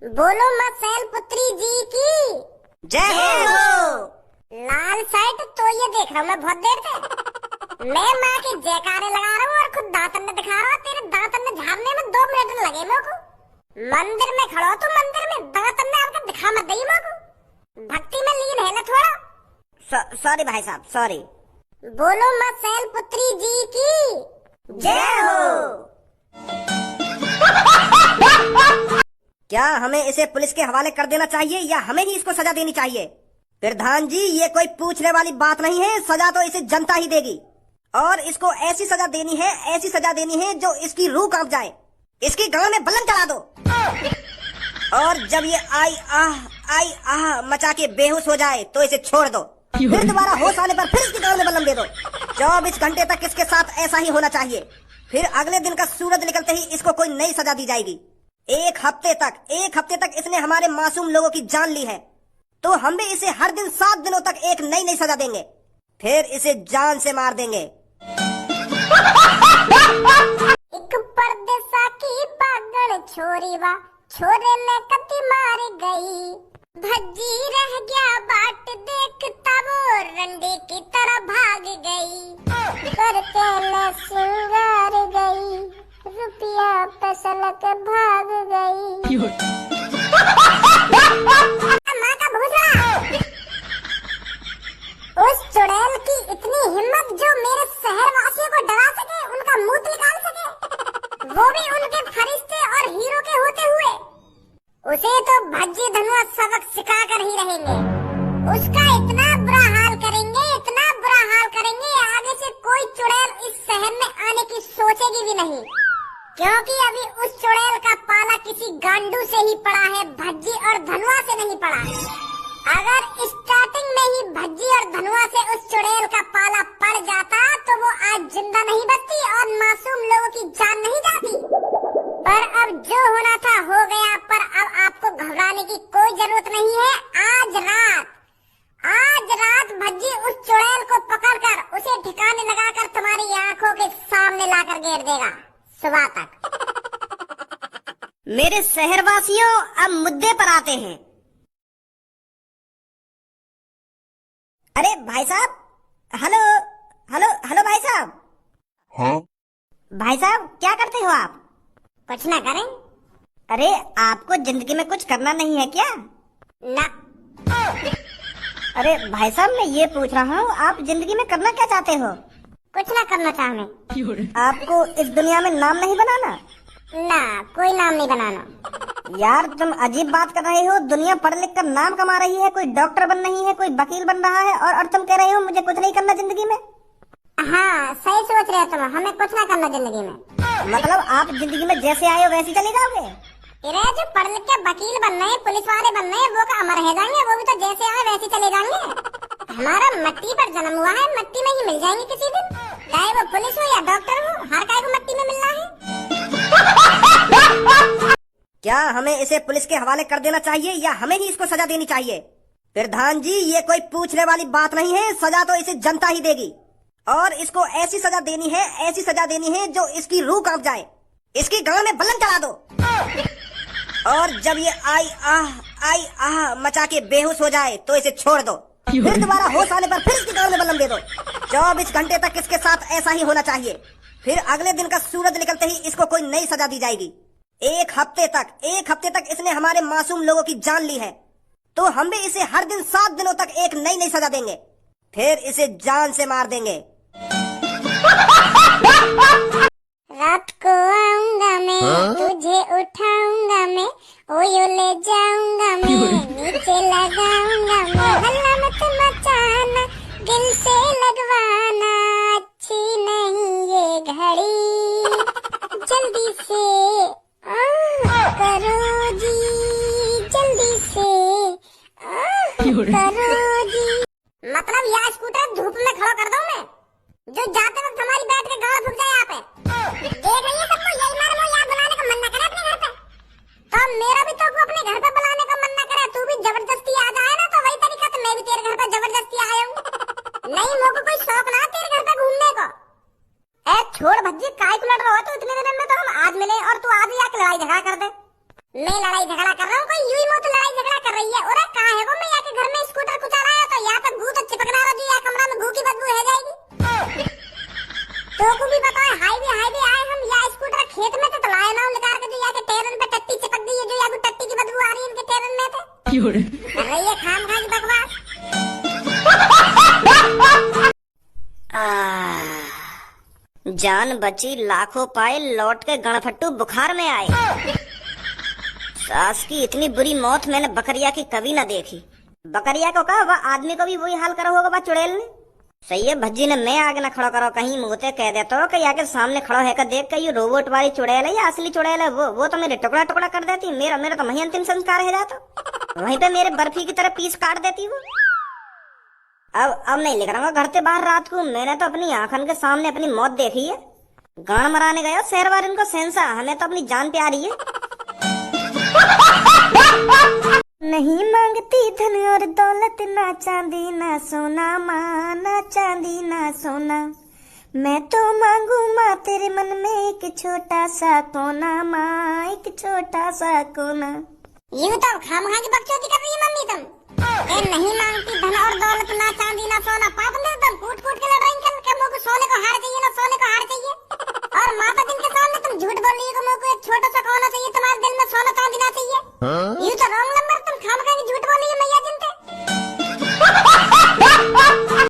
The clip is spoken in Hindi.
बोलो माँ शैलपुत्री जी की जय हो। लाल शर्ट तो ये देख रहा हूँ मैं बहुत देर से। मैं माँ के जयकारे लगा रहा हूँ और खुद दांतन में दिखा रहा हूँ। तेरे दांतन में झाड़ने में 2 मिनट लगे मेरे को। मंदिर में खड़ो तो मंदिर में दांतन में आपका दिखा मत दई मेरे को। भक्ति में लीन है ना थोड़ा। सॉरी भाई साहब, सॉरी। बोलो माँ शैलपुत्री जी की जय हो। क्या हमें इसे पुलिस के हवाले कर देना चाहिए या हमें ही इसको सजा देनी चाहिए? प्रधान जी, ये कोई पूछने वाली बात नहीं है, सजा तो इसे जनता ही देगी। और इसको ऐसी सजा देनी है, ऐसी सजा देनी है जो इसकी रूह कांप जाए। इसकी गांव में बल्लम चढ़ा दो और जब ये आई आह मचा के बेहोश हो जाए तो इसे छोड़ दो। फिर दोबारा होश आने पर फिर इसकी गांव में बल्लम दे दो। 24 घंटे तक इसके साथ ऐसा ही होना चाहिए। फिर अगले दिन का सूरज निकलते ही इसको कोई नई सजा दी जाएगी। एक हफ्ते तक इसने हमारे मासूम लोगों की जान ली है, तो हम भी इसे हर दिन 7 दिनों तक एक नई सजा देंगे। फिर इसे जान से मार देंगे। एक परदेसा की पागल छोरी वा छोरे ने कति मार गई। भज्जी रह गया बाट देखता वो रंडे की तरह भाग गई। करके ले सिंगार गई रुपया पसलक भाग गई। माँ का भूसड़ा। उस चुड़ैल की इतनी हिम्मत जो मेरे शहर वासियों को डरा सके, उनका मुंह निकाल सके, वो भी उनके फरिश्ते और हीरो के होते हुए। उसे तो भज्जी धनुआ सबक सिखा कर ही रहेंगे। उसका इतना बुरा हाल करेंगे, इतना बुरा हाल करेंगे, आगे से कोई चुड़ैल इस शहर में आने की सोचेगी भी नहीं, क्योंकि अभी उस चुड़ैल का पाला किसी गांडू से ही पड़ा है, भज्जी और धनुआ से नहीं पड़ा। अगर स्टार्टिंग में ही भज्जी और धनुआ से उस चुड़ैल का पाला पड़ जाता तो वो आज जिंदा नहीं बचती और मासूम लोगों की जान नहीं जाती। पर अब जो होना था हो गया। पर अब आपको घबराने की कोई जरूरत नहीं है। आज रात भज्जी उस चुड़ैल को पकड़कर उसे ठिकाने लगाकर तुम्हारी आंखों के सामने लाकर घेर देगा सुबह तक। मेरे शहरवासियों, अब मुद्दे पर आते हैं। अरे भाई साहब, हेलो हेलो हेलो भाई साहब। हाँ भाई साहब, क्या करते हो आप? कुछ ना करें। अरे आपको जिंदगी में कुछ करना नहीं है क्या? ना। अरे भाई साहब, मैं ये पूछ रहा हूँ, आप जिंदगी में करना क्या चाहते हो? कुछ ना करना चाहने। आपको इस दुनिया में नाम नहीं बनाना? ना, कोई नाम नहीं बनाना। यार तुम अजीब बात कर रहे हो। दुनिया पढ़ लिख कर नाम कमा रही है, कोई डॉक्टर बन रही है, कोई वकील बन रहा है, और तुम कह रहे हो मुझे कुछ नहीं करना जिंदगी में। हाँ, सही सोच रहे हो तुम। हमें कुछ ना करना जिंदगी में। मतलब आप जिंदगी में जैसे आए हो वैसे चले जाओगे? तेरे जो पढ़ लिख के वकील बनना है, पुलिस वाले बनना है, वो का अमर रह जाएंगे। वो भी तो जैसे आए वैसे चले जाएंगे। हमारा मट्टी पर जन्म हुआ है, मट्टी में ही मिल जाएंगे किसी दिन। चाहे वो पुलिस हो या डॉक्टर हो, हर काय को मट्टी में मिलना है। क्या हमें इसे पुलिस के हवाले कर देना चाहिए या हमें ही इसको सजा देनी चाहिए? प्रधान जी, ये कोई पूछने वाली बात नहीं है, सजा तो इसे जनता ही देगी। और इसको ऐसी सजा देनी है, ऐसी सजा देनी है जो इसकी रूह कांप जाए। इसकी गांव में बल्लम चढ़ा दो और जब ये आई आह मचा के बेहोश हो जाए तो इसे छोड़ दो। फिर दोबारा होश आने पर फिर इसकी गांव में बल्लम दे दो। 24 घंटे तक इसके साथ ऐसा ही होना चाहिए। फिर अगले दिन का सूरज निकलते ही इसको कोई नई सजा दी जाएगी। एक हफ्ते तक इसने हमारे मासूम लोगों की जान ली है, तो हम भी इसे हर दिन 7 दिनों तक एक नई सजा देंगे। फिर इसे जान से मार देंगे। रात को आऊंगा मैं, तुझे उठाऊंगा मैं, ओयो ले जाऊंगा मैं, नीचे लगाऊंगा मैं। हल्ला मत मचाना, दिल से लगवाना, अच्छी नहीं ये घड़ी। जल्दी से करो जी, जल्दी से करो जी। मतलब यह स्कूटर धूप में खड़ा कर दूं मैं, जो जाते वक्त हमारी बैठ के गाड़ फूक जाए यहाँ पे। देख रही है सबको, यही मालूम हो यहाँ बुलाने का मन न करे अपने घर पे, तो मेरा भी तो अपने घर पे बुलाने का मन न करे। तू भी जबरदस्ती आ जाए ना, तो वही तरीका से मैं भी तेरे घर पे जबरदस्ती आया हूँ। नहीं, मुझको कोई शौक ना तेरे घर पे घूमने को। ए छोड़ भज्जी, काय को लड़ रहा हो? तो इतने दिन में तो हम आज मिले और तू आज ही आके लड़ाई झगड़ा कर दे। मैं लड़ाई झगड़ा कर रहा रहा हूँ, कोई यूं ही मुंह तो लड़ाई झगड़ा कर रही है। और कहाँ है वो? मैं यहाँ के घर में स्कूटर कुचा रहा है तो यहाँ तक गू तो चिपकना रहा जी, यहाँ कमरा में गू की बदबू है जाएगी। तो को भी बताओ, हाईवे आए हम, या स्कूटर खेत में तो लाए ना निकाल के, जो यहाँ के टेरन पे टट्टी चिपक गई है, जो यहाँ टट्टी की बदबू आ रही है इनके टेरन में थे। कर रही है खाम खा की बकवास। जान बची लाखों पाए, लौट के गणफट्टू बुखार में आए। सास की इतनी बुरी मौत मैंने बकरिया की कभी ना देखी। बकरिया को कहा, वह आदमी को भी वही हाल करो होगा वह चुड़ैल ने। सही है भज्जी ने, मैं आगे ना खड़ा करो, कहीं मुँहते कह देता हो कि आगे सामने खड़ा है का देख के ये रोबोट वाली चुड़ैल है या असली चुड़ैल है, वो तो मेरे टुकड़ा टुकड़ा कर देती। मेरा तो वही अंतिम संस्कार है जाता, वहीं पे मेरे बर्फी की तरह पीस काट देती वो। अब नहीं निकलूंगा घर से बाहर रात को। मैंने तो अपनी आंखन के सामने अपनी मौत देखी है। गान मराने गया शहर वाले इनको सेंसा, हमें तो अपनी जान प्यारी है। नहीं मांगती धन और दौलत, ना चांदी ना सोना माँ, ना चांदी ना सोना। मैं तो मांगू माँ तेरे मन में एक छोटा सा कोना माँ, एक छोटा सा कोना। यूं तो खाम खा की बकचोदी कर रही है मम्मी तुम। नहीं मांगती धन और दौलत, ना चांदी ना सोना। पाप ने तुम कूट के लड़ रही कल के मुझे को सोने को हार चाहिए, ना सोने को हार चाहिए। और माता जिनके सामने तुम झूठ बोल रही हो, मुझे को एक छोटा सा कोना चाहिए, तुम्हारे दिल में सोना चांदी ना चाहिए। यूं तो रोंग